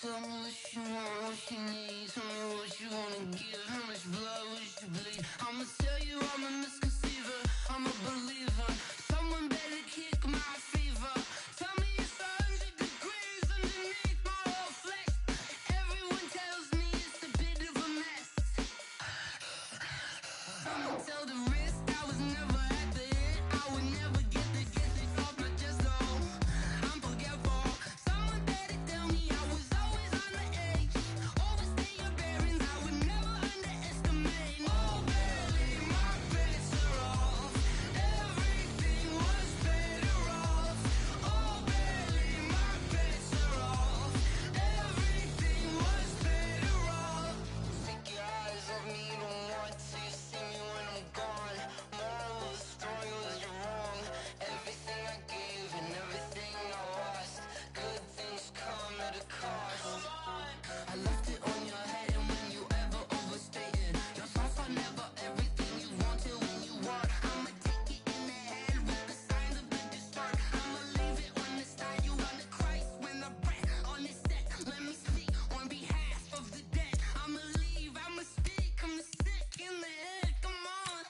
Tell me what you want, what you need. Tell me what you wanna give. How much blood would you bleed? I'ma tell you I'm a misconceiver. I'm a believer. Someone better kick my fever. Tell me it's 100 degrees underneath my whole flesh. Everyone tells me it's a bit of a mess. I'ma tell the risk I was never at the hit. I would never get this off my chest though. I'm forgetful. Someone better tell me I was always on the edge. Overstay your bearings, I would never underestimate. Oh baby, my bets are off. Everything was better off. Oh baby, my bets are off. Everything was better off. Take your eyes off me, don't want to see me when I'm gone. Moral of the story was you're wrong. Everything I gave and everything I lost. Good things come at a cost. I left it on your head, and when you ever overstated, your thoughts are never everything you wanted when you want. I'ma take it in the head with the signs of the distort. I'ma leave it on the side. You run to Christ when the breath on his set. Let me speak on behalf of the dead. I'ma leave, I'ma speak. I'm sick in the head. Come on,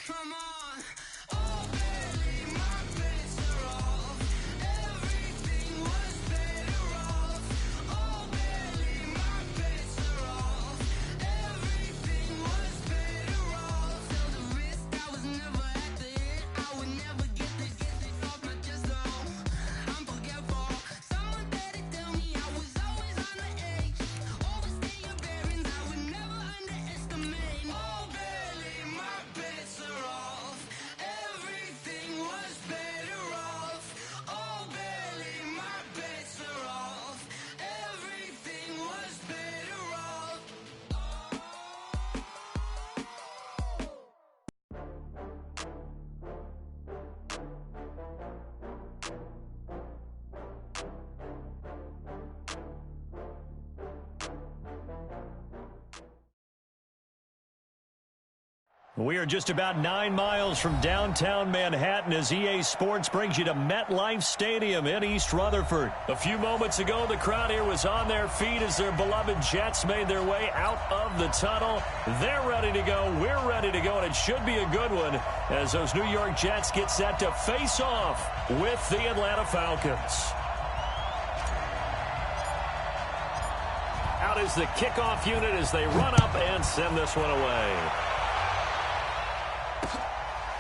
come on. Oh baby, my bets are off. Everything was better off. Oh baby, my bets are off. Everything was better off. Tell the risk I was never at the hit. I would never get this off my chest though. I'm forgetful. Someone better tell me I was always on the edge. Overstay your bearings, I would never underestimate. Oh baby, my bets are off. Everything was better off. Oh baby, my bets are off. Everything was better off. We are just about 9 miles from downtown Manhattan as EA Sports brings you to MetLife Stadium in East Rutherford. A few moments ago, the crowd here was on their feet as their beloved Jets made their way out of the tunnel. They're ready to go. We're ready to go, and it should be a good one as those New York Jets get set to face off with the Atlanta Falcons. Out is the kickoff unit as they run up and send this one away.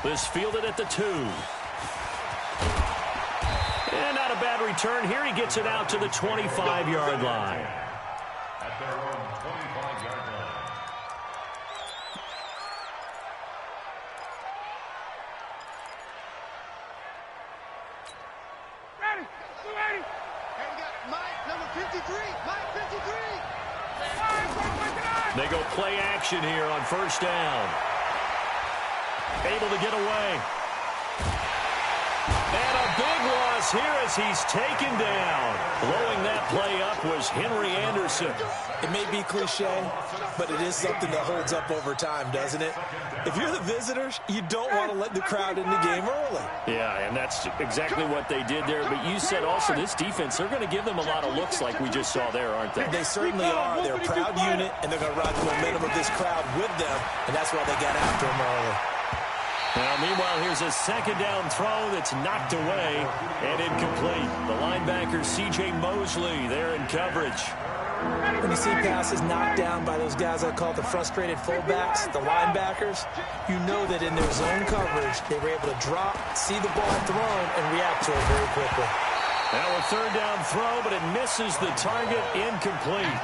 This fielded at the 2. And not a bad return here. He gets it out to the 25-yard line. At their own 25-yard line. Ready. Hey, we got Mike, number 53. Mike, 53. They go play action here on first down. Able to get away. And a big loss here as he's taken down. Blowing that play up was Henry Anderson. It may be cliche, but it is something that holds up over time, doesn't it? If you're the visitors, you don't want to let the crowd in the game early. Yeah, and that's exactly what they did there. But you said also this defense, they're going to give them a lot of looks like we just saw there, aren't they? They certainly are. They're a proud unit, and they're going to ride the momentum of this crowd with them, and that's why they got after them early. Now, meanwhile, here's a second down throw that's knocked away and incomplete. The linebacker, C.J. Mosley, there in coverage. When you see passes knocked down by those guys I call the frustrated fullbacks, the linebackers, you know that in their zone coverage, they were able to drop, see the ball thrown, and react to it very quickly. Now a third down throw, but it misses the target, incomplete.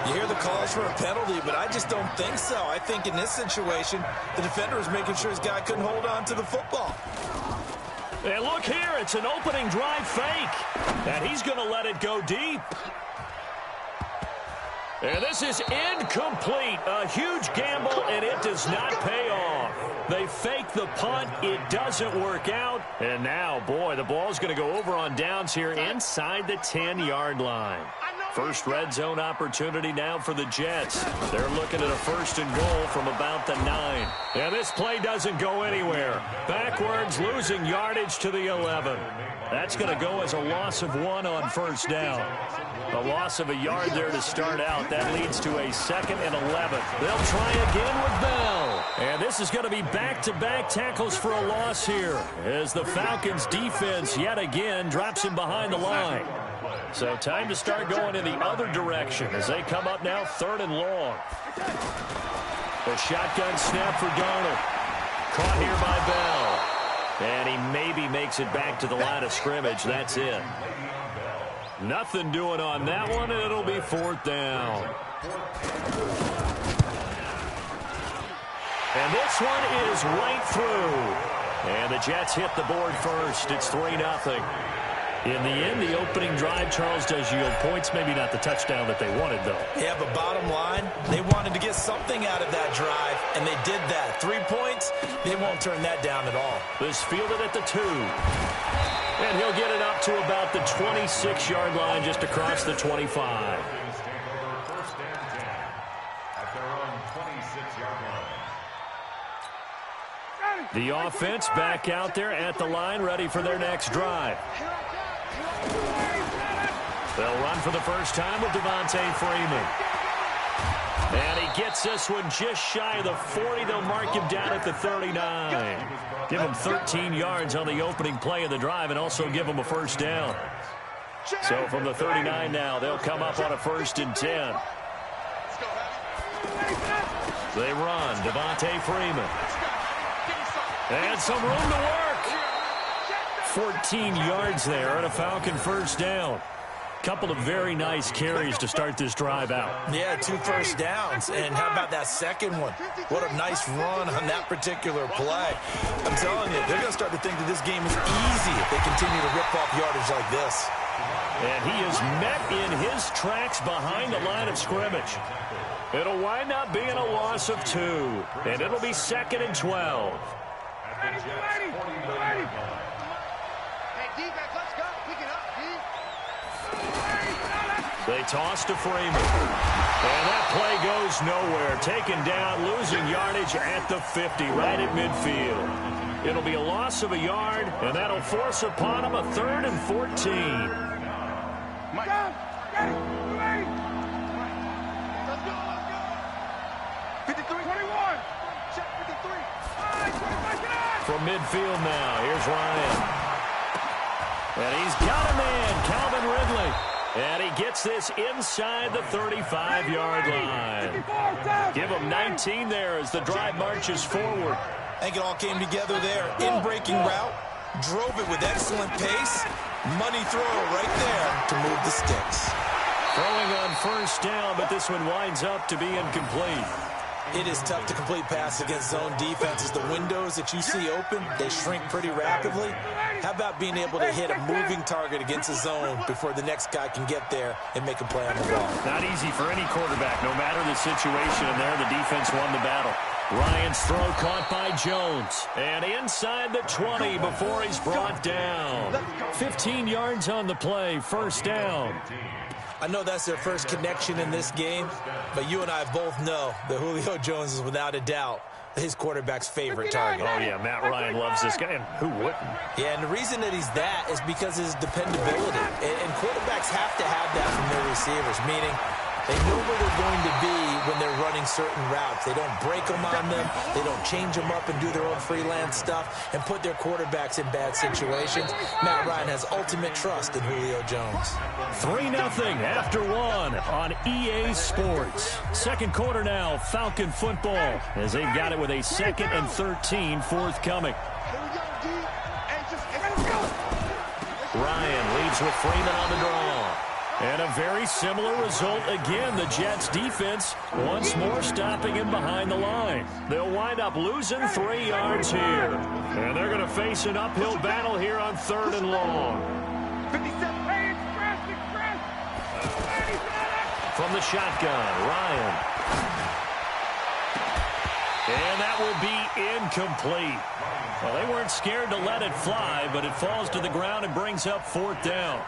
You hear the calls for a penalty, but I just don't think so. I think in this situation, the defender was making sure his guy couldn't hold on to the football. And look here, it's an opening drive fake. And he's going to let it go deep. And this is incomplete. A huge gamble, and it does not pay off. They fake the punt. It doesn't work out. And now, boy, the ball's going to go over on downs here inside the 10-yard line. First red zone opportunity now for the Jets. They're looking at a 1st and goal from about the 9. And this play doesn't go anywhere. Backwards, losing yardage to the 11. That's going to go as a loss of 1 on 1st down. A loss of a yard there to start out. That leads to a 2nd and 11. They'll try again with Bell. And this is going to be back-to-back tackles for a loss here, as the Falcons defense yet again drops him behind the line. So time to start going in the other direction as they come up now 3rd and long. A shotgun snap for Darnold. Caught here by Bell. And he maybe makes it back to the line of scrimmage. That's it. Nothing doing on that one, and it'll be 4th down. And this one is right through. And the Jets hit the board first. It's 3-0. In the end, the opening drive, Charles, does yield points. Maybe not the touchdown that they wanted, though. Yeah, but bottom line, they wanted to get something out of that drive, and they did that. 3 points, they won't turn that down at all. This fielded at the 2. And he'll get it up to about the 26-yard line, just across the 25. The offense back out there at the line, ready for their next drive. They'll run for the first time with Devontae Freeman. And he gets this one just shy of the 40. They'll mark him down at the 39. Give him 13 yards on the opening play of the drive and also give him a 1st down. So from the 39 now, they'll come up on a 1st and 10. They run. Devontae Freeman. And some room to work. 14 yards there and a Falcon 1st down. Couple of very nice carries to start this drive out. Yeah, 2 first downs. And how about that second one? What a nice run on that particular play. I'm telling you, they're going to start to think that this game is easy if they continue to rip off yardage like this. And he is met in his tracks behind the line of scrimmage. It'll wind up being a loss of 2. And it'll be 2nd and 12. They toss to Freeman. And that play goes nowhere. Taken down, losing yardage at the 50, right at midfield. It'll be a loss of a yard, and that'll force upon him a 3rd and 14. From midfield now, here's Ryan. And he's got a man, Calvin Ridley. And he gets this inside the 35-yard line. Give him 19 there as the drive marches forward. I think it all came together there. In-breaking route, drove it with excellent pace. Money throw right there to move the sticks. Throwing on 1st down, but this one winds up to be incomplete. It is tough to complete pass against zone defenses. The windows that you see open, they shrink pretty rapidly. How about being able to hit a moving target against a zone before the next guy can get there and make a play on the ball? Not easy for any quarterback, no matter the situation. And there, the defense won the battle. Ryan's throw caught by Jones. And inside the 20 before he's brought down. 15 yards on the play, 1st down. I know that's their first connection in this game, but you and I both know that Julio Jones is without a doubt his quarterback's favorite target. Oh, yeah, Matt Ryan loves this guy, and who wouldn't? Yeah, and the reason that he's that is because of his dependability. And quarterbacks have to have that from their receivers, meaning they know where they're going to be when they're running certain routes. They don't break them on them. They don't change them up and do their own freelance stuff and put their quarterbacks in bad situations. Matt Ryan has ultimate trust in Julio Jones. 3-0 after 1 on EA Sports. Second quarter now, Falcon football, as they've got it with a 2nd and 13 forthcoming. Ryan leads with Freeman on the draw. And a very similar result again. The Jets defense once more stopping him behind the line. They'll wind up losing 3 yards here. And they're going to face an uphill battle here on 3rd and long. From the shotgun, Ryan. And that will be incomplete. Well, they weren't scared to let it fly, but it falls to the ground and brings up 4th down.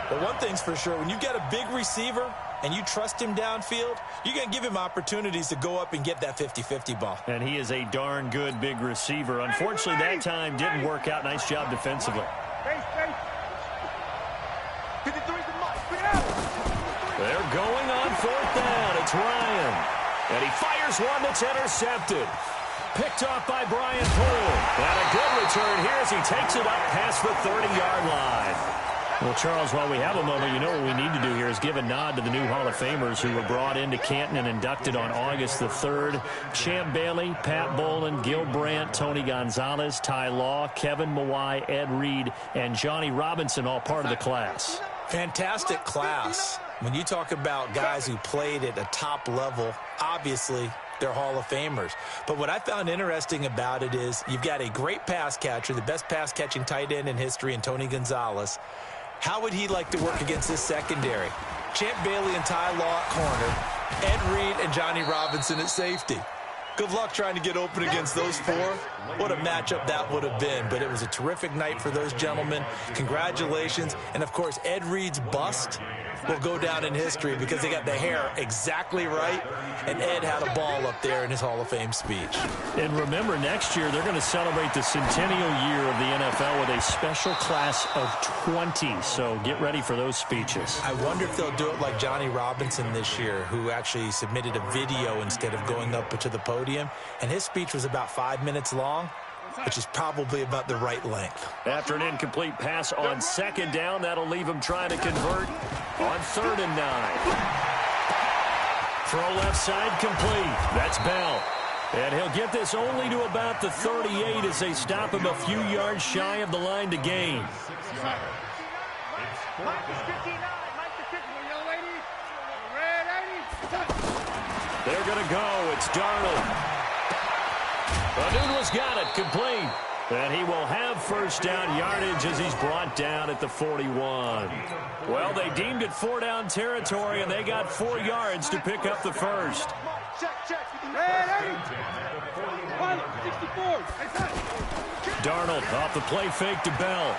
But one thing's for sure, when you've got a big receiver and you trust him downfield, you're going to give him opportunities to go up and get that 50-50 ball. And he is a darn good big receiver. Unfortunately, that time didn't work out. Nice job defensively. They're going on 4th down. It's Ryan. And he fires one that's intercepted. Picked off by Brian Poole. And a good return here as he takes it up past the 30-yard line. Well, Charles, while we have a moment, you know what we need to do here is give a nod to the new Hall of Famers who were brought into Canton and inducted on August the 3rd. Champ Bailey, Pat Bolin, Gil Brandt, Tony Gonzalez, Ty Law, Kevin Mawai, Ed Reed, and Johnny Robinson, all part of the class. Fantastic class. When you talk about guys who played at a top level, obviously they're Hall of Famers. But what I found interesting about it is you've got a great pass catcher, the best pass-catching tight end in history, in Tony Gonzalez. How would he like to work against this secondary? Champ Bailey and Ty Law at corner, Ed Reed and Johnny Robinson at safety. Good luck trying to get open against those four. What a matchup that would have been. But it was a terrific night for those gentlemen. Congratulations. And, of course, Ed Reed's bust will go down in history because they got the hair exactly right, and Ed had a ball up there in his Hall of Fame speech. And remember, next year they're going to celebrate the centennial year of the NFL with a special class of 20, so get ready for those speeches. I wonder if they'll do it like Johnny Robinson this year, who actually submitted a video instead of going up to the podium, and his speech was about 5 minutes long, which is probably about the right length. After an incomplete pass on 2nd down, that'll leave him trying to convert on 3rd and 9. Throw left side complete. That's Bell. And he'll get this only to about the 38 as they stop him a few yards shy of the line to gain. They're going to go. It's Darnold. Anunua's got it, complete. And he will have 1st down yardage as he's brought down at the 41. Well, they deemed it 4-down territory, and they got 4 yards to pick up the 1st. Darnold off the play fake to Bell.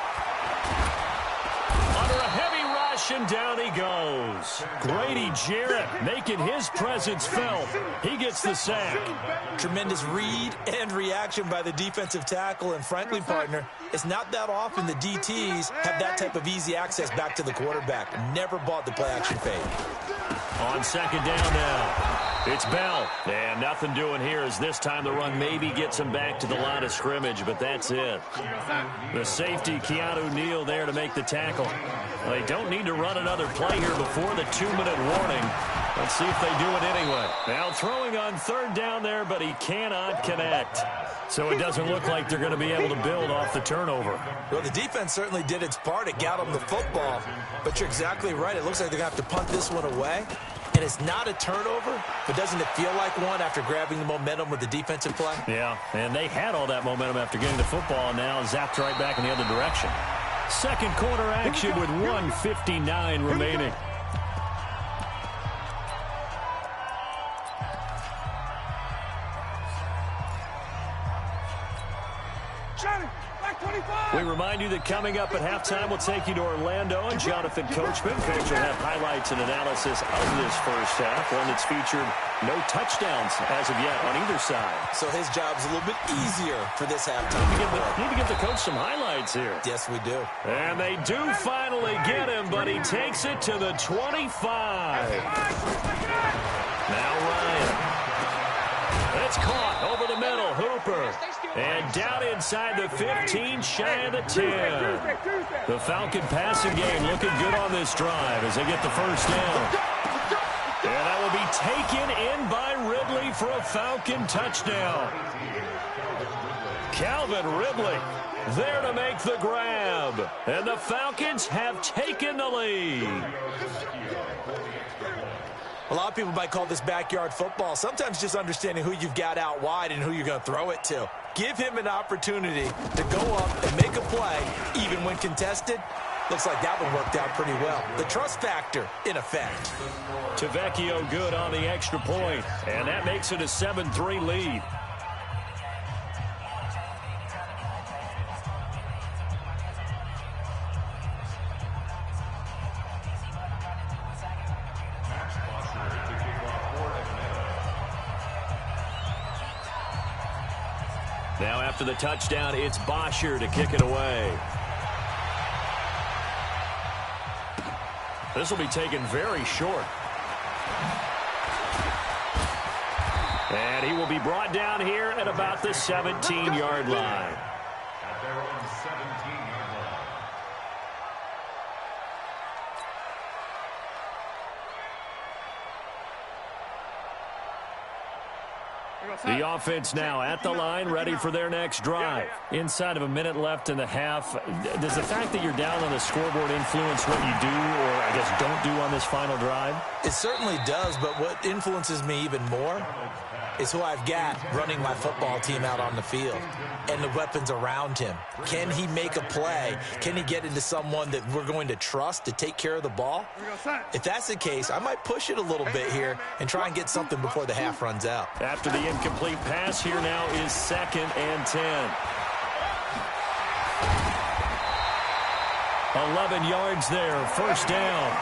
Under a heavy rush, and down he goes. Grady Jarrett making his presence felt. He gets the sack. Tremendous read and reaction by the defensive tackle, and frankly, partner, it's not that often the DTs have that type of easy access back to the quarterback. Never bought the play-action fake. On 2nd down now. It's Bell. And nothing doing here as this time the run maybe gets him back to the line of scrimmage, but that's it. The safety, Keanu Neal, there to make the tackle. They don't need to run another play here before the 2-minute warning. Let's see if they do it anyway. Now throwing on 3rd down there, but he cannot connect. So it doesn't look like they're going to be able to build off the turnover. Well, the defense certainly did its part. It got them the football. But you're exactly right. It looks like they're going to have to punt this one away. And it's not a turnover, but doesn't it feel like one after grabbing the momentum with the defensive play? Yeah, and they had all that momentum after getting the football, and now zapped right back in the other direction. 2nd quarter action with 1:59 remaining. We remind you that coming up at halftime, we'll take you to Orlando, and Jonathan Coachman. Coach will have highlights and analysis of this first half, one that's featured no touchdowns as of yet on either side. So his job's a little bit easier for this halftime. Need to give the coach some highlights here. Yes, we do. And they do finally get him, but he takes it to the 25. Now Ryan. It's caught over the middle. Hooper. And down inside the 15, shy of the 10. The Falcon passing game looking good on this drive as they get the 1st down. And that will be taken in by Ridley for a Falcon touchdown. Calvin Ridley there to make the grab. And the Falcons have taken the lead. A lot of people might call this backyard football. Sometimes just understanding who you've got out wide and who you're going to throw it to. Give him an opportunity to go up and make a play, even when contested. Looks like that one worked out pretty well. The trust factor in effect. Tavecchio good on the extra point, and that makes it a 7-3 lead. Now after the touchdown, it's Bosher to kick it away. This will be taken very short. And he will be brought down here at about the 17-yard line. At their own 17-yard line. The offense now at the line, ready for their next drive. Inside of a minute left in the half, does the fact that you're down on the scoreboard influence what you do, or I guess don't do on this final drive? It certainly does, but what influences me even more is who I've got running my football team out on the field and the weapons around him. Can he make a play? Can he get into someone that we're going to trust to take care of the ball? If that's the case, I might push it a little bit here and try and get something before the half runs out. After the incomplete pass, here now is 2nd and 10. 11 yards there, first down.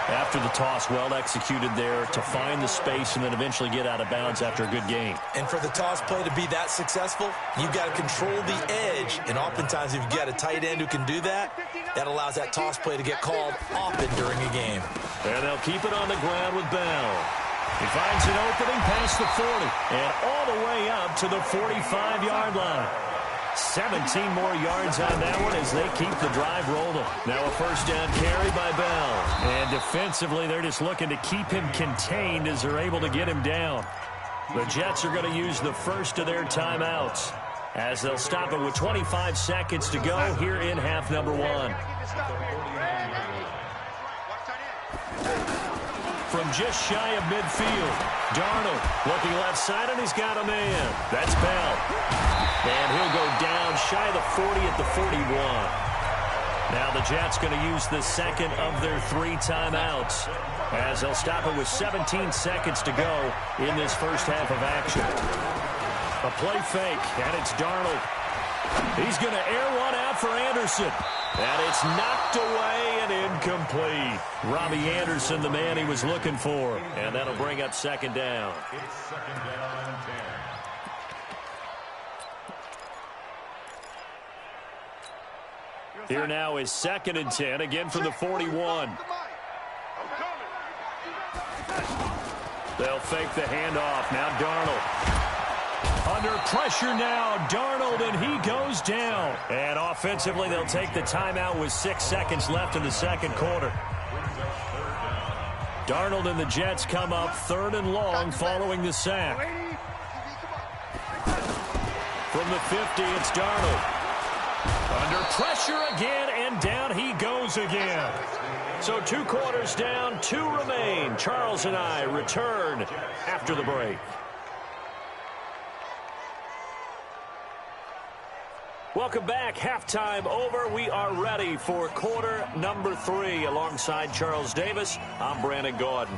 After the toss, well executed there to find the space and then eventually get out of bounds after a good gain. And for the toss play to be that successful, you've got to control the edge. And oftentimes, if you've got a tight end who can do that, that allows that toss play to get called often during a game. And they'll keep it on the ground with Bell. He finds an opening past the 40 and all the way up to the 45-yard line. 17 more yards on that one as they keep the drive rolling. Now a first down carry by Bell. And defensively, they're just looking to keep him contained as they're able to get him down. The Jets are going to use the first of their timeouts as they'll stop it with 25 seconds to go here in half number 1. From just shy of midfield, Darnold looking left side, and he's got a man. That's Bell. And he'll go down shy of the 40 at the 41. Now the Jets going to use the second of their 3 timeouts as they'll stop it with 17 seconds to go in this first half of action. A play fake, and it's Darnold. He's going to air one out for Anderson. And it's knocked away and incomplete. Robbie Anderson, the man he was looking for. And that'll bring up second down. It's second down and 10. Here now is 2nd and 10, again from the 41. They'll fake the handoff. Now Darnold. Under pressure now, Darnold, and he goes down. And offensively, they'll take the timeout with 6 seconds left in the second quarter. Darnold and the Jets come up 3rd and long following the sack. From the 50, it's Darnold. Under pressure again, and down he goes again. So 2 quarters down, 2 remain. Charles and I return after the break. Welcome back. Halftime over. We are ready for quarter number 3. Alongside Charles Davis, I'm Brandon Gordon.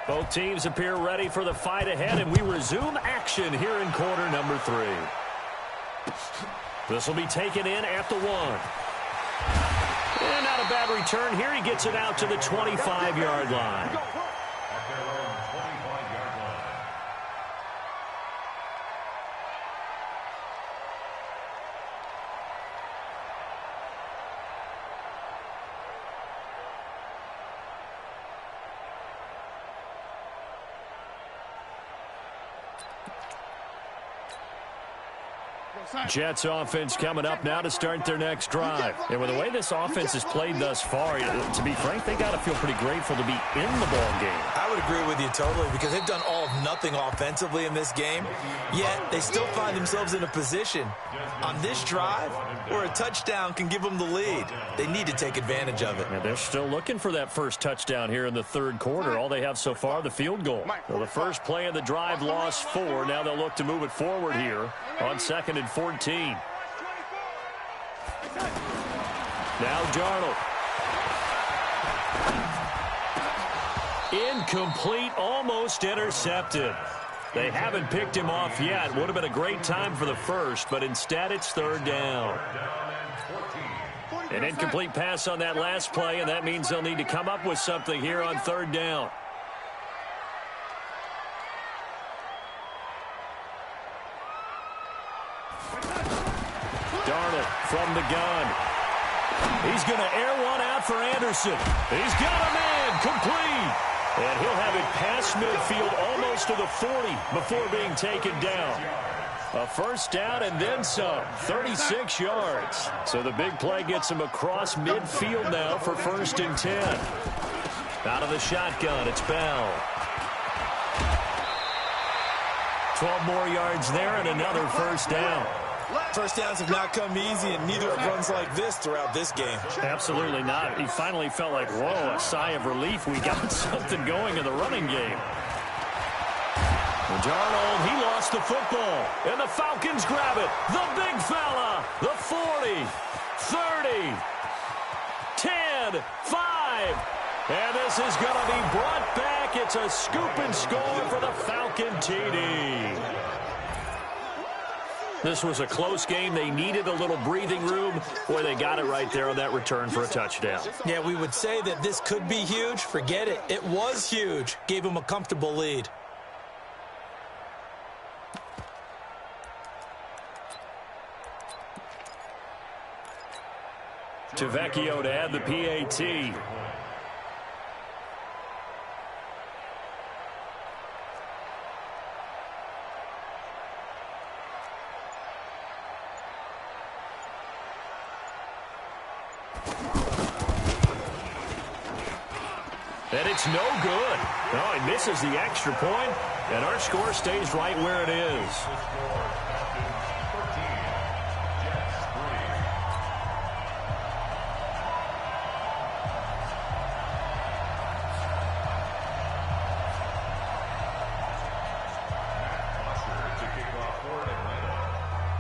Both teams appear ready for the fight ahead, and we resume action here in quarter number 3. This will be taken in at the 1. And not a bad return here. He gets it out to the 25-yard line. At their own 25-yard line. Jets offense coming up now to start their next drive. And with the way this offense has played thus far, to be frank, they got to feel pretty grateful to be in the ball game. I would agree with you totally because they've done all of nothing offensively in this game, yet they still find themselves in a position on this drive where a touchdown can give them the lead. They need to take advantage of it. And they're still looking for that first touchdown here in the third quarter. All they have so far, the field goal. Well, the first play of the drive lost 4. Now they'll look to move it forward here on 2nd and 14. Now Darnold. Incomplete, almost intercepted. They haven't picked him off yet. Would have been a great time for the first, but instead it's third down. An incomplete pass on that last play, and that means they'll need to come up with something here on third down. Darnold from the gun. He's going to air one out for Anderson. He's got a man complete. And he'll have it past midfield almost to the 40 before being taken down. A first down and then some, 36 yards. So the big play gets him across midfield now for 1st and 10. Out of the shotgun, it's Bell. 12 more yards there and another first down. First downs have not come easy, and neither have runs like this throughout this game. Absolutely not. He finally felt like, whoa, a sigh of relief. We got something going in the running game. Darnold, he lost the football, and the Falcons grab it. The big fella, the 40, 30, 10, 5. And this is going to be brought back. It's a scoop and score for the Falcon TD. This was a close game. They needed a little breathing room. Boy, they got it right there on that return for a touchdown. Yeah, we would say that this could be huge. Forget it. It was huge. Gave them a comfortable lead. Tavecchio to add the PAT. And it's no good. Oh, he misses the extra point, and our score stays right where it is.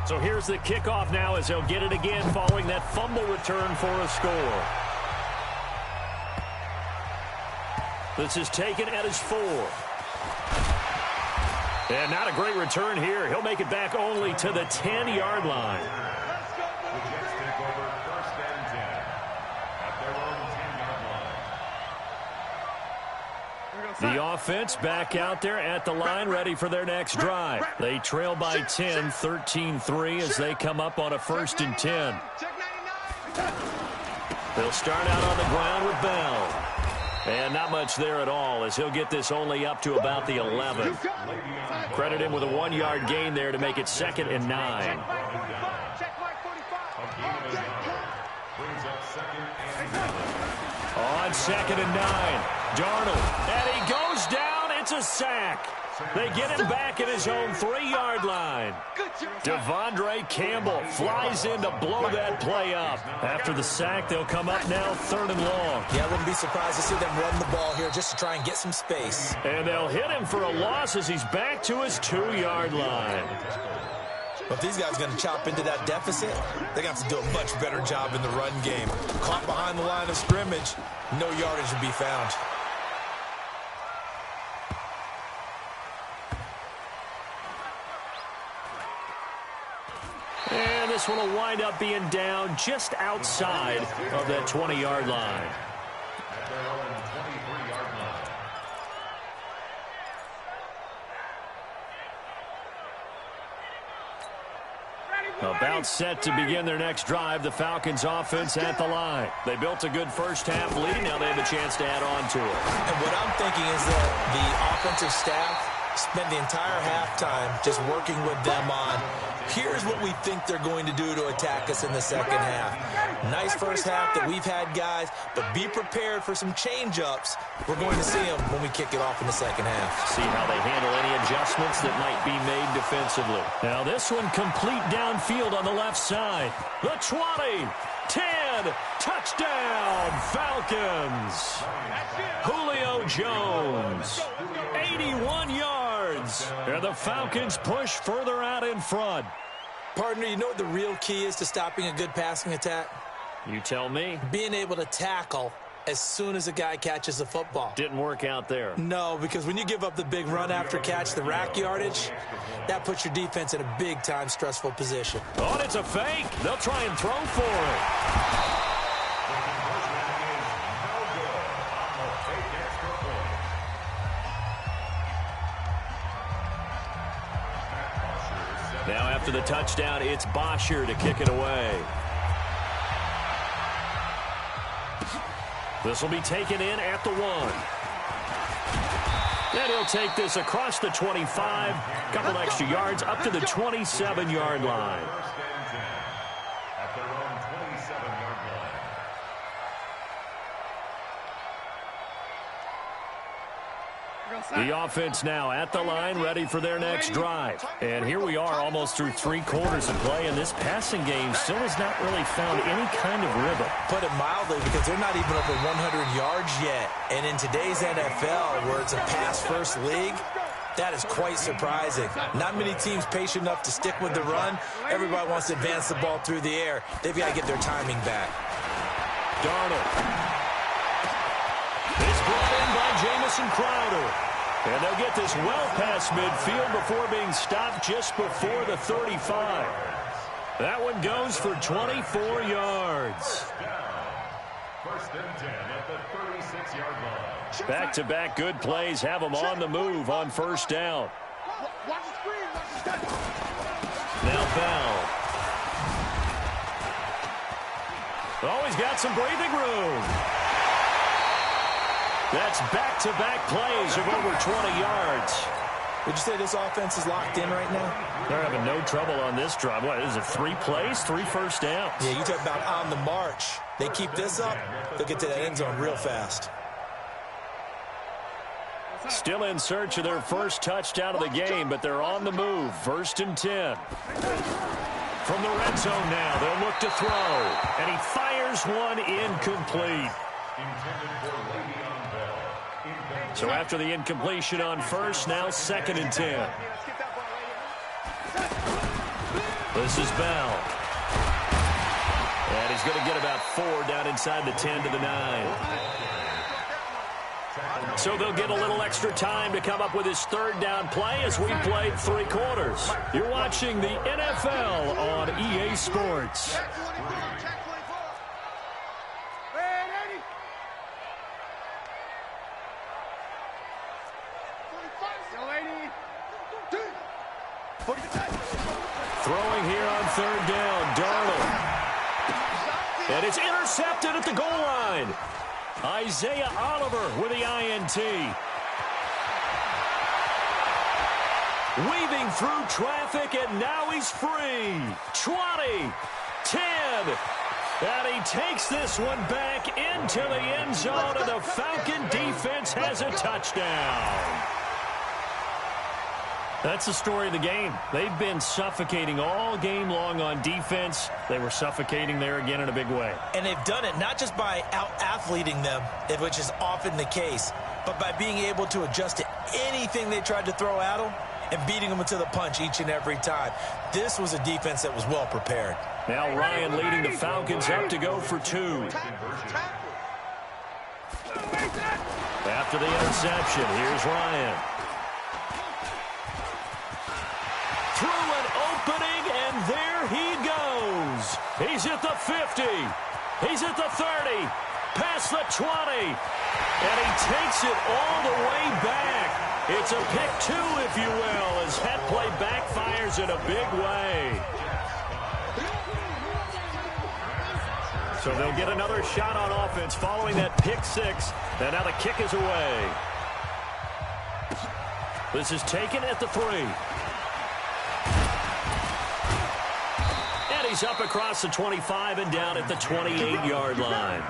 So here's the kickoff now as they'll get it again following that fumble return for a score. This is taken at his 4. And not a great return here. He'll make it back only to the 10-yard line. The Jets take over 1st and 10 at their own 10-yard line. The offense back out there at the line, ready for their next drive. They trail by 10, 13-3 as they come up on a 1st and 10. They'll start out on the ground with Bell. And not much there at all as he'll get this only up to about the 11. Credit him with a 1-yard gain there to make it 2nd and 9. On 2nd and 9, Darnold, and he goes down. It's a sack. They get him back at his own 3-yard line. Devondre Campbell flies in to blow that play up. After the sack, they'll come up now 3rd and long. Yeah, I wouldn't be surprised to see them run the ball here just to try and get some space. And they'll hit him for a loss as he's back to his 2-yard line. But if these guys are going to chop into that deficit, they're going to have to do a much better job in the run game. Caught behind the line of scrimmage, no yardage to be found. And this one will wind up being down just outside of that 20-yard line. At their own 23-yard line. About set to begin their next drive, the Falcons offense at the line. They built a good first-half lead. Now they have a chance to add on to it. And what I'm thinking is that the offensive staff spent the entire halftime just working with them on, here's what we think they're going to do to attack us in the second half. Nice first half that we've had, guys, but be prepared for some change-ups. We're going to see them when we kick it off in the second half. See how they handle any adjustments that might be made defensively. Now this one complete downfield on the left side. The 20, 10, touchdown, Falcons. Julio Jones, 81 yards. And the Falcons push further out in front. Partner, you know what the real key is to stopping a good passing attack? You tell me. Being able to tackle as soon as a guy catches the football. Didn't work out there. No, because when you give up the big run after catch, the rack yardage, that puts your defense in a big-time stressful position. Oh, and it's a fake. They'll try and throw for it. Now after the touchdown, it's Bosher to kick it away. This will be taken in at the 1. And he'll take this across the 25, couple extra yards up to the 27-yard line. At their own 27-yard line. The offense now at the line, ready for their next drive. And here we are almost through 3 quarters of play, and this passing game still has not really found any kind of rhythm. Put it mildly, because they're not even over 100 yards yet. And in today's NFL, where it's a pass-first league, that is quite surprising. Not many teams patient enough to stick with the run. Everybody wants to advance the ball through the air. They've got to get their timing back. Darnold. It's brought in by Jamison Crowder. And they'll get this well past midfield before being stopped just before the 35. That one goes for 24 yards. First and 10 at the 36-yard line. Back-to-back good plays have them on the move on first down. Now Bell. Oh, he's got some breathing room. That's back-to-back plays of over 20 yards. Would you say this offense is locked in right now? They're having no trouble on this drive. What, is it 3 plays, 3 first downs? Yeah, you talk about on the march. They keep this up, they'll get to that end zone real fast. Still in search of their first touchdown of the game, but they're on the move. 1st and 10. From the red zone now, they'll look to throw. And he fires one incomplete. So after the incompletion on first, now 2nd and 10. This is Bell. And he's going to get about 4 down inside the 10 to the 9. So they'll get a little extra time to come up with his 3rd down play as we played 3 quarters. You're watching the NFL on EA Sports. Throwing here on 3rd down, Darnold. And it's intercepted at the goal line. Isaiah Oliver with the INT. Weaving through traffic, and now he's free. 20, 10. And he takes this one back into the end zone, and the Falcon defense has a touchdown. That's the story of the game. They've been suffocating all game long on defense. They were suffocating there again in a big way. And they've done it not just by out-athleting them, which is often the case, but by being able to adjust to anything they tried to throw at them and beating them to the punch each and every time. This was a defense that was well prepared. Now Ryan leading the Falcons up to go for 2. After the interception, here's Ryan. Through an opening, and there he goes. He's at the 50. He's at the 30. Past the 20. And he takes it all the way back. It's a pick 2, if you will, as that play backfires in a big way. So they'll get another shot on offense following that pick 6. And now the kick is away. This is taken at the 3. And he's up across the 25 and down at the 28-yard line.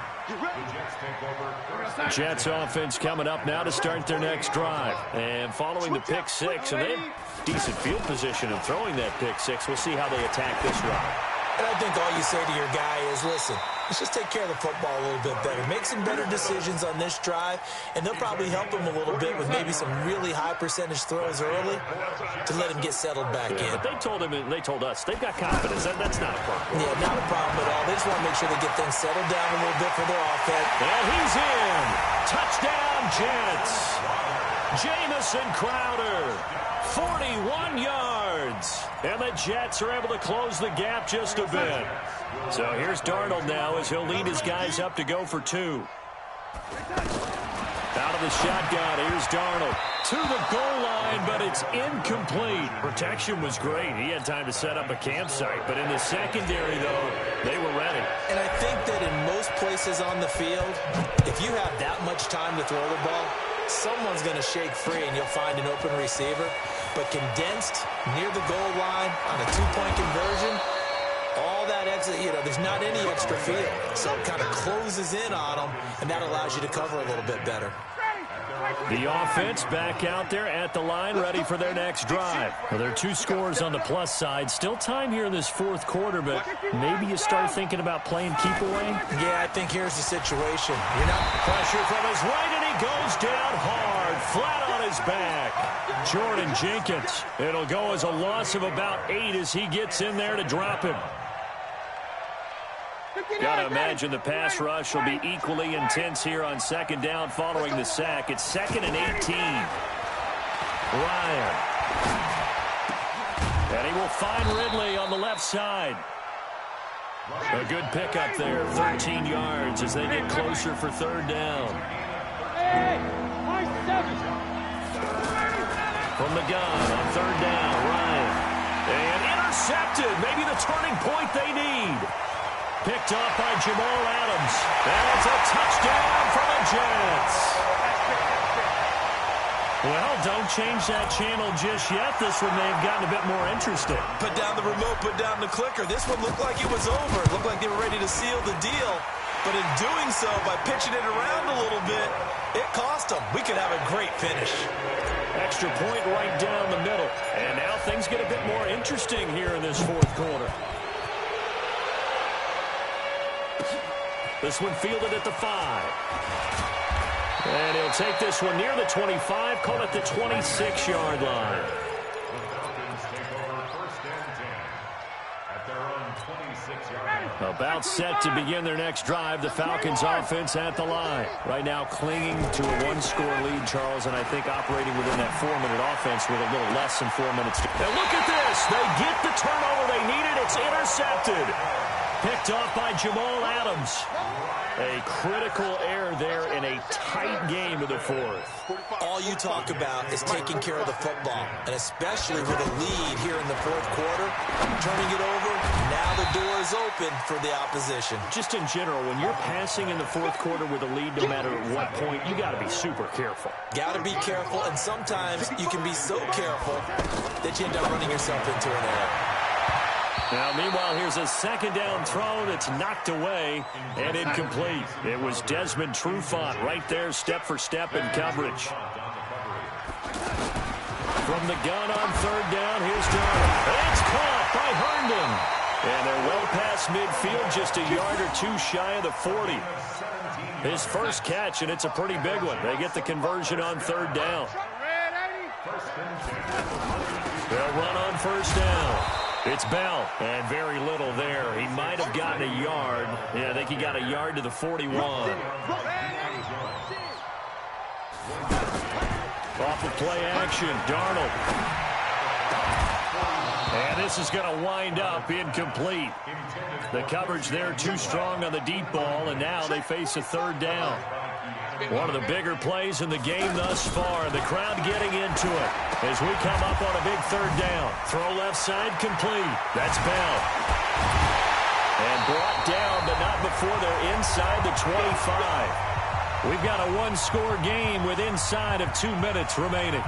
Jets offense coming up now to start their next drive. And following the pick 6, and they have decent field position in throwing that pick 6. We'll see how they attack this run. And I think all you say to your guy is, listen, let's just take care of the football a little bit better. Make some better decisions on this drive, and they'll probably help him a little bit with maybe some really high percentage throws early to let him get settled back in. But they told us, they've got confidence. That's not a problem. Yeah, not a problem at all. They just want to make sure they get things settled down a little bit for their offense. And he's in. Touchdown, Jets. Jamison Crowder, 41 yards. And the Jets are able to close the gap just a bit. So here's Darnold now as he'll lead his guys up to go for 2. Out of the shotgun, here's Darnold to the goal line, but it's incomplete. Protection was great. He had time to set up a campsite, but in the secondary, though, they were ready. And I think that in most places on the field, if you have that much time to throw the ball, someone's going to shake free and you'll find an open receiver. But condensed near the goal line on a 2-point conversion, all that exit, there's not any extra field. So it kind of closes in on them, and that allows you to cover a little bit better. The offense back out there at the line, ready for their next drive. Well, there are 2 scores on the plus side. Still time here in this 4th quarter, but maybe you start thinking about playing keep away? Yeah, I think here's the situation. You're not pressure from his right, and he goes down hard, flat on his back. Jordan Jenkins. It'll go as a loss of about 8 as he gets in there to drop him. Got to imagine the pass rush will be equally intense here on 2nd down following the sack. It's 2nd and 18. Ryan. And he will find Ridley on the left side. A good pickup there, 13 yards as they get closer for 3rd down. From the gun on 3rd down, Ryan. And intercepted, maybe the turning point they need. Picked up by Jamal Adams. And it's a touchdown for the Jets. Well, don't change that channel just yet. This one may have gotten a bit more interesting. Put down the remote, put down the clicker. This one looked like it was over. It looked like they were ready to seal the deal. But in doing so, by pitching it around a little bit, it cost them. We could have a great finish. Extra point right down the middle. And now things get a bit more interesting here in this 4th quarter. This one fielded at the 5. And he'll take this one near the 25, call it the 26-yard line. About set to begin their next drive, the Falcons offense at the line. Right now clinging to a 1-score lead, Charles, and I think operating within that 4-minute offense with a little less than 4 minutes to go. And look at this. They get the turnover they needed. It's intercepted. Picked off by Jamal Adams. A critical error there in a tight game of the 4th. All you talk about is taking care of the football, and especially with a lead here in the 4th quarter, turning it over, now the door is open for the opposition. Just in general, when you're passing in the 4th quarter with a lead, no matter at what point, you got to be super careful. Got to be careful, and sometimes you can be so careful that you end up running yourself into an error. Now, meanwhile, here's a 2nd down throw that's knocked away and incomplete. It was Desmond Trufant right there, step for step in coverage. From the gun on 3rd down, here's Darnold. It's caught by Herndon. And they're well past midfield, just a yard or 2 shy of the 40. His first catch, and it's a pretty big one. They get the conversion on 3rd down. They'll run on 1st down. It's Bell, and very little there. He might have gotten a yard. Yeah, I think he got a yard to the 41. Off of play action, Darnold. And this is going to wind up incomplete. The coverage there too strong on the deep ball, and now they face a 3rd down. One of the bigger plays in the game thus far. The crowd getting into it as we come up on a big 3rd down. Throw left side complete. That's Bell. And brought down, but not before they're inside the 25. We've got a 1-score game with inside of 2 minutes remaining.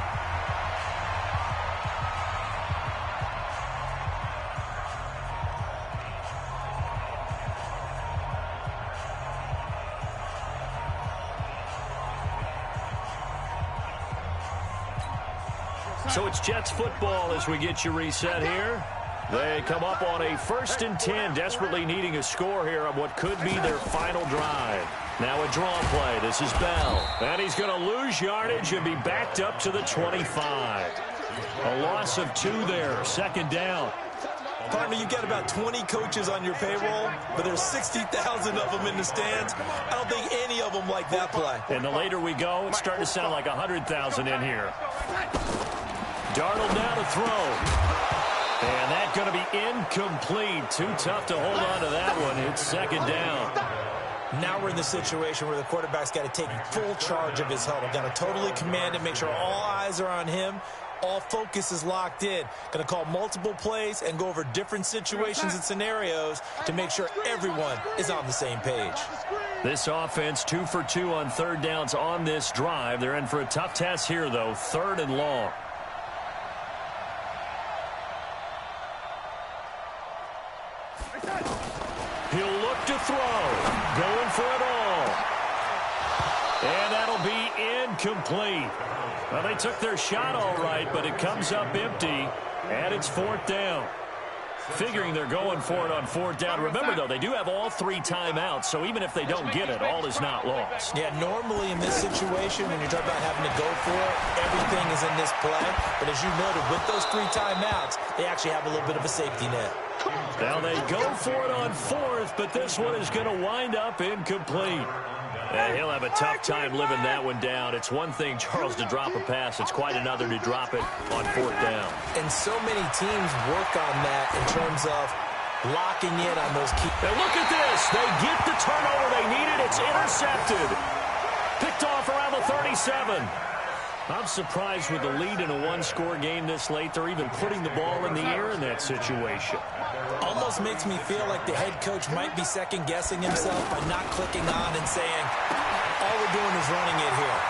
So it's Jets football as we get you reset here. They come up on a 1st and 10, desperately needing a score here on what could be their final drive. Now a draw play. This is Bell. And he's going to lose yardage and be backed up to the 25. A loss of 2 there. 2nd down. Partner, you've got about 20 coaches on your payroll, but there's 60,000 of them in the stands. I don't think any of them like that play. And the later we go, it's starting to sound like 100,000 in here. Darnold now to throw. And that's going to be incomplete. Too tough to hold on to that one. It's 2nd down. Now we're in the situation where the quarterback's got to take full charge of his huddle. Got to totally command it, make sure all eyes are on him. All focus is locked in. Going to call multiple plays and go over different situations and scenarios to make sure everyone is on the same page. This offense 2 for 2 on 3rd downs on this drive. They're in for a tough task here, though. 3rd and long. He'll look to throw. Going for it all. And that'll be incomplete. Well, they took their shot all right, but it comes up empty, and it's 4th down. Figuring they're going for it on 4th down. Remember, though, they do have all 3 timeouts, so even if they don't get it, all is not lost. Yeah, normally in this situation, when you're talking about having to go for it, everything is in this play. But as you noted, with those 3 timeouts, they actually have a little bit of a safety net. Now they go for it on 4th, but this one is going to wind up incomplete. And he'll have a tough time living that one down. It's one thing, Charles, to drop a pass. It's quite another to drop it on 4th down. And so many teams work on that in terms of locking in on those key. Now look at this. They get the turnover they needed. It's intercepted. Picked off around the 37. I'm surprised with the lead in a 1-score game this late. They're even putting the ball in the air in that situation. Almost makes me feel like the head coach might be second-guessing himself by not clicking on and saying, all we're doing is running it here.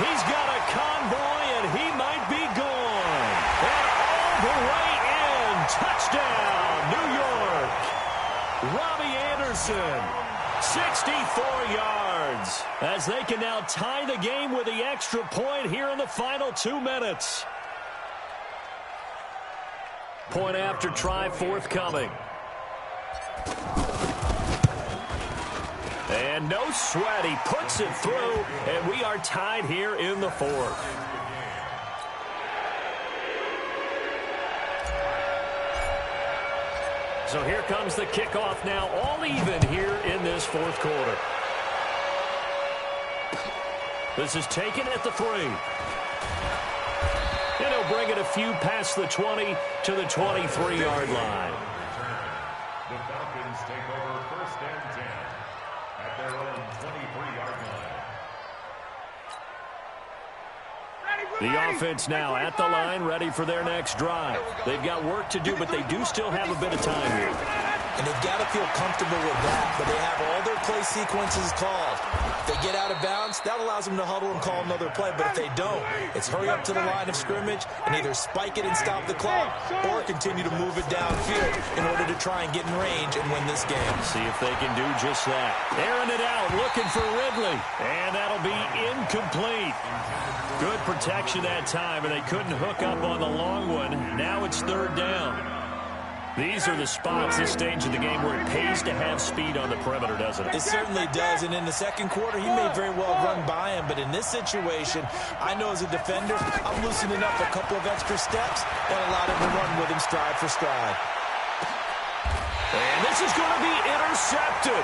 He's got a convoy, and he might be gone. And all the way in. Touchdown, New York. Robbie Anderson, 64 yards. As they can now tie the game with the extra point here in the final 2 minutes. Point after try forthcoming. And no sweat. He puts it through, and we are tied here in the 4th. So here comes the kickoff now, all even here in this 4th quarter. This is taken at the 3. And he'll bring it a few past the 20 to the 23-yard line. The Falcons take over 1st and 10 at their own 23-yard line. The offense now at the line, ready for their next drive. They've got work to do, but they do still have a bit of time here. And they've got to feel comfortable with that, but they have all their play sequences called. If they get out of bounds, that allows them to huddle and call another play. But if they don't, it's hurry up to the line of scrimmage and either spike it and stop the clock or continue to move it downfield in order to try and get in range and win this game. See if they can do just that. Airing it out, looking for Ridley. And that'll be incomplete. Good protection that time, and they couldn't hook up on the long one. Now it's 3rd down. These are the spots, this stage of the game, where it pays to have speed on the perimeter, doesn't it? It certainly does, and in the 2nd quarter, he may very well run by him, but in this situation, I know as a defender, I'm loosening up a couple of extra steps that allowed him to run with him stride for stride. And this is going to be intercepted.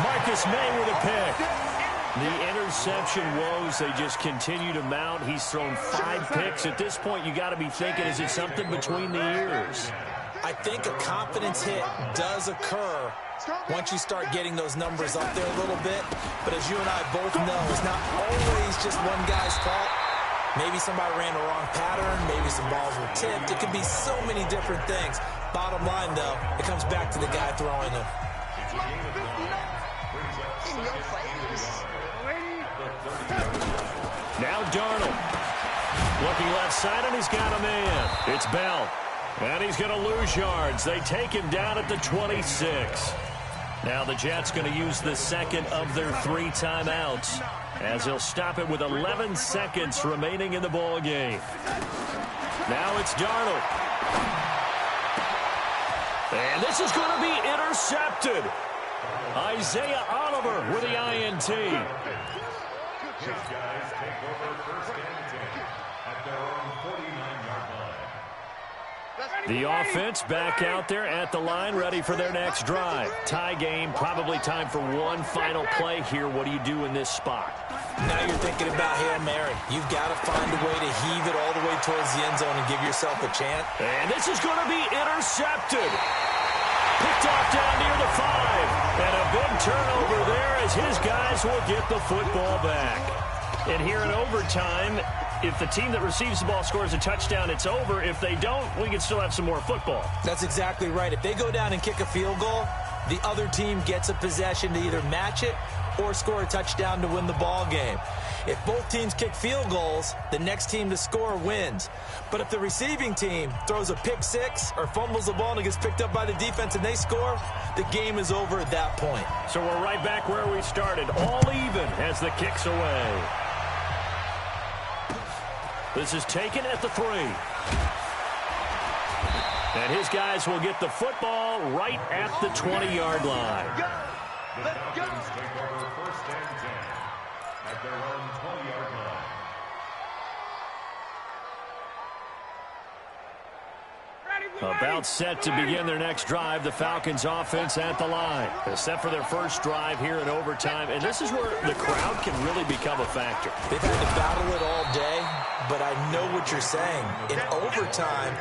Marcus May with a pick. The interception woes, they just continue to mount. He's thrown 5 picks. At this point, you got to be thinking, is it something between the ears? I think a confidence hit does occur once you start getting those numbers up there a little bit. But as you and I both know, it's not always just one guy's fault. Maybe somebody ran the wrong pattern. Maybe some balls were tipped. It could be so many different things. Bottom line, though, it comes back to the guy throwing them. Now Darnold. Looking left side, and he's got a man. It's Bell. And he's going to lose yards. They take him down at the 26. Now the Jets going to use the 2nd of their 3 timeouts, as he'll stop it with 11 seconds remaining in the ball game. Now it's Darnold. And this is going to be intercepted. Isaiah Oliver with the INT. These guys take over first and 10 at their own 49-yard line. The offense back out there at the line, ready for their next drive. Tie game, probably time for one final play here. What do you do in this spot? Now you're thinking about Hail Mary. You've got to find a way to heave it all the way towards the end zone and give yourself a chance. And this is going to be intercepted. Picked off down near the 5. And a big turnover there as his guys will get the football back. And here in overtime, if the team that receives the ball scores a touchdown, it's over. If they don't, we can still have some more football. That's exactly right. If they go down and kick a field goal, the other team gets a possession to either match it or score a touchdown to win the ball game. If both teams kick field goals, the next team to score wins. But if the receiving team throws a pick six or fumbles the ball and it gets picked up by the defense and they score, the game is over at that point. So we're right back where we started, all even as the kick's away. This is taken at the 3. And his guys will get the football right at the 20-yard line. The Falcons take over first and 10 at their own 20-yard line. About set to begin their next drive, the Falcons offense at the line. They're set for their first drive here in overtime, and this is where the crowd can really become a factor. They've had to battle it all day, but I know what you're saying. In overtime,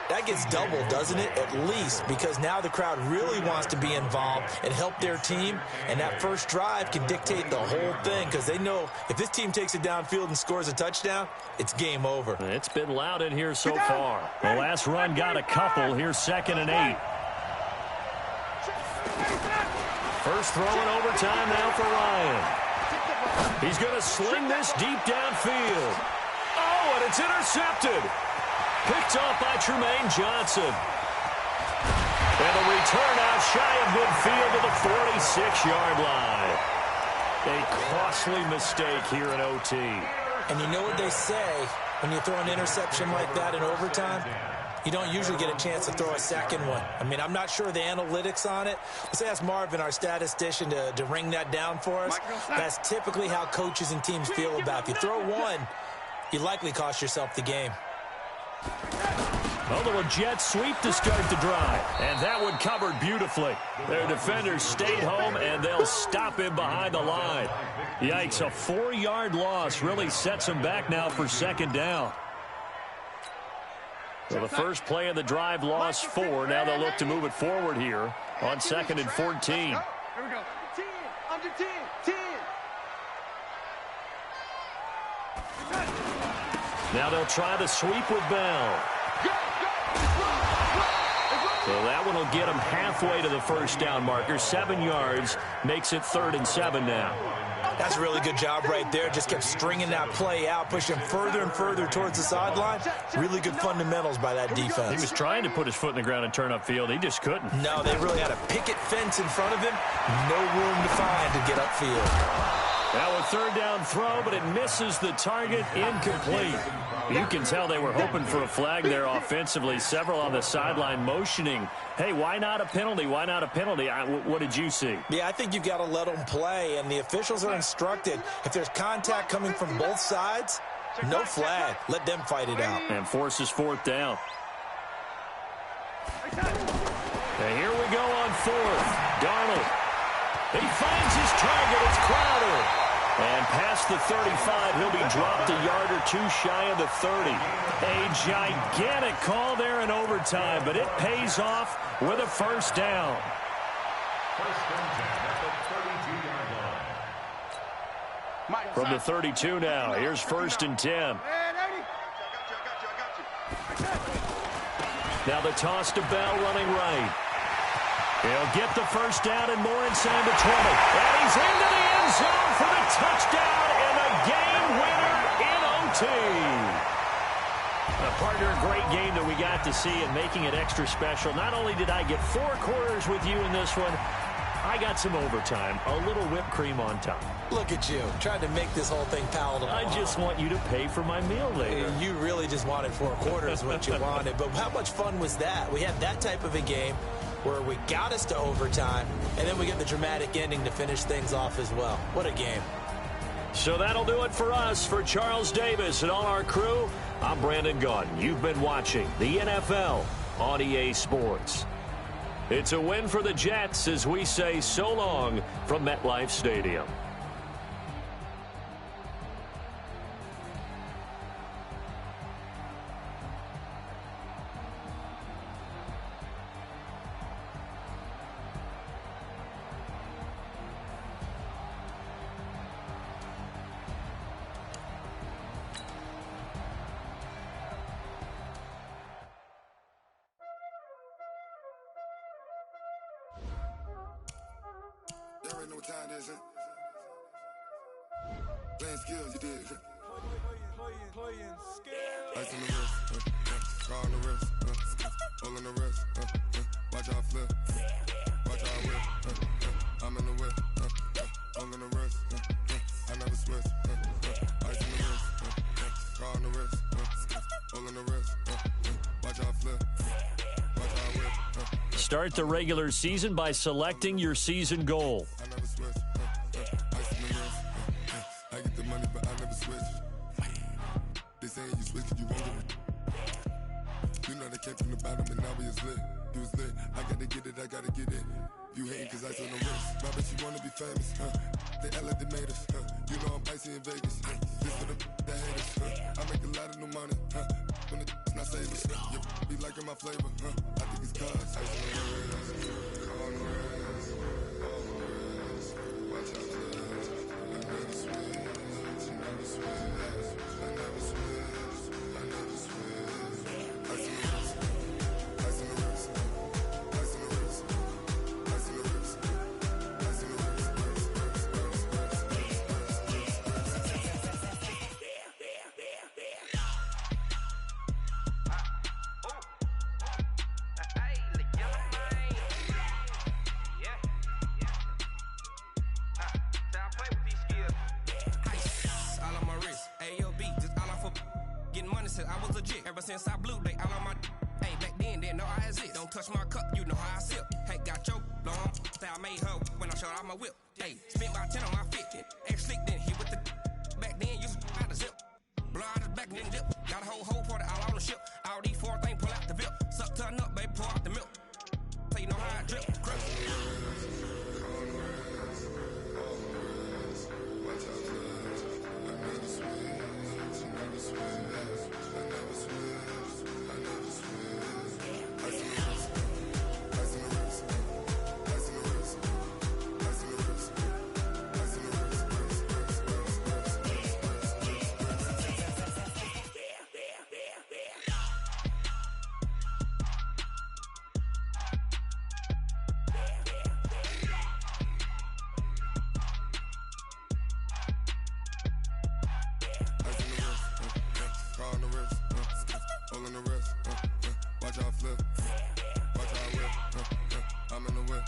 that gets doubled, doesn't it? At least, because now the crowd really wants to be involved and help their team, and that first drive can dictate the whole thing because they know if this team takes it downfield and scores a touchdown, it's game over. It's been loud in here so far. The last run got a couple. Here's 2nd and 8. First throw in overtime now for Ryan. He's going to sling this deep downfield. Oh, and it's intercepted. Picked off by Trumaine Johnson. And a return out shy of midfield to the 46-yard line. A costly mistake here in OT. And you know what they say, when you throw an interception like that in overtime, you don't usually get a chance to throw a second one. I mean, I'm not sure the analytics on it. Let's ask Marvin, our statistician, to ring that down for us. That's typically how coaches and teams feel about it. If you throw one, you likely cost yourself the game. A little jet sweep to start the drive. And that one covered beautifully. Their defenders stayed home, and they'll stop him behind the line. Yikes, a 4-yard loss really sets them back now for 2nd down. So the first play of the drive lost 4. Now they'll look to move it forward here on 2nd and 14. Here we go. 10, under 10, 10. Now they'll try the sweep with Bell. So that one will get them halfway to the first down marker. 7 yards makes it 3rd and 7 now. That's a really good job right there. Just kept stringing that play out, pushing further and further towards the sideline. Really good fundamentals by that defense. He was trying to put his foot in the ground and turn upfield. He just couldn't. No, they really had a picket fence in front of him. No room to find to get upfield. Now a 3rd down throw, but it misses the target, incomplete. You can tell they were hoping for a flag there offensively. Several on the sideline motioning, hey, why not a penalty? Why not a penalty? What did you see? Yeah, I think you've got to let them play, and the officials are instructed. If there's contact coming from both sides, no flag. Let them fight it out. And forces 4th down. And here we go on 4th. Darnold. He finds his target. It's Crowder. And past the 35, he'll be dropped a yard or 2 shy of the 30. A gigantic call there in overtime, but it pays off with a first down. First and 10 at the 32-yard line. From the 32 now, here's 1st and 10. Now the toss to Bell running right. He'll get the first down and more inside the 20. And he's into the end zone for the touchdown and the game winner in OT. Partner, a great game that we got to see and making it extra special. Not only did I get 4 quarters with you in this one, I got some overtime, a little whipped cream on top. Look at you, trying to make this whole thing palatable. I just want you to pay for my meal later. You really just wanted 4 quarters what you wanted. But how much fun was that? We had that type of a game where we got us to overtime, and then we get the dramatic ending to finish things off as well. What a game. So that'll do it for us. For Charles Davis and all our crew, I'm Brandon Gaudin. You've been watching the NFL on EA Sports. It's a win for the Jets as we say so long from MetLife Stadium. You already know what time it is, huh? Playing skills, you did. Playing skills. Ice on the wrist, car on the wrist, hole in the wrist, watch how I flip, watch how I whip, I'm in the whip, hole in the wrist, I never switch, ice on the wrist, car on the wrist, hole in the wrist, watch how I flip, watch how I whip. Start the regular season by selecting your season goal. I never switch, ice on the wrist, I get the money but I never switch. They saying you switch 'cause you won't get it. You know they came from the bottom and now we is lit. You was lit, I gotta get it, I gotta get it. You hating 'cause ice on the wrist. I bet you wanna be famous, They act like they made us, You know I'm icy in Vegas, This for the haters, I make a lot of new money, When it's not savers, You be liking my flavor, I think it's cause ice on the wrist, on the wrist, on the wrist. Watch out, I never switch, I never switch, I never switch, I never switch. Ice on the wrist, ice on the wrist, ice on the wrist, ice on the wrist, ice on the wrist. All on my wrist, AOB, just all off of getting money since I was legit. Ever since I blew, they all on my. Hey, back then, didn't know I exist. Don't touch my cup, you know how I sip. Hey, got your long. Say I made her when I showed out my whip. Hey, spent about 10 on my fit. Ex slick, then hit with the. Back then, used to out the zip. Blow out his back, then dip. Got a whole party all on the ship. All these 4 things, pull out the VIP. Suck, turn up, baby, pour out the milk. So you know how I drip. Crush. Watch how I flip, watch how I whip, I'm in the whip.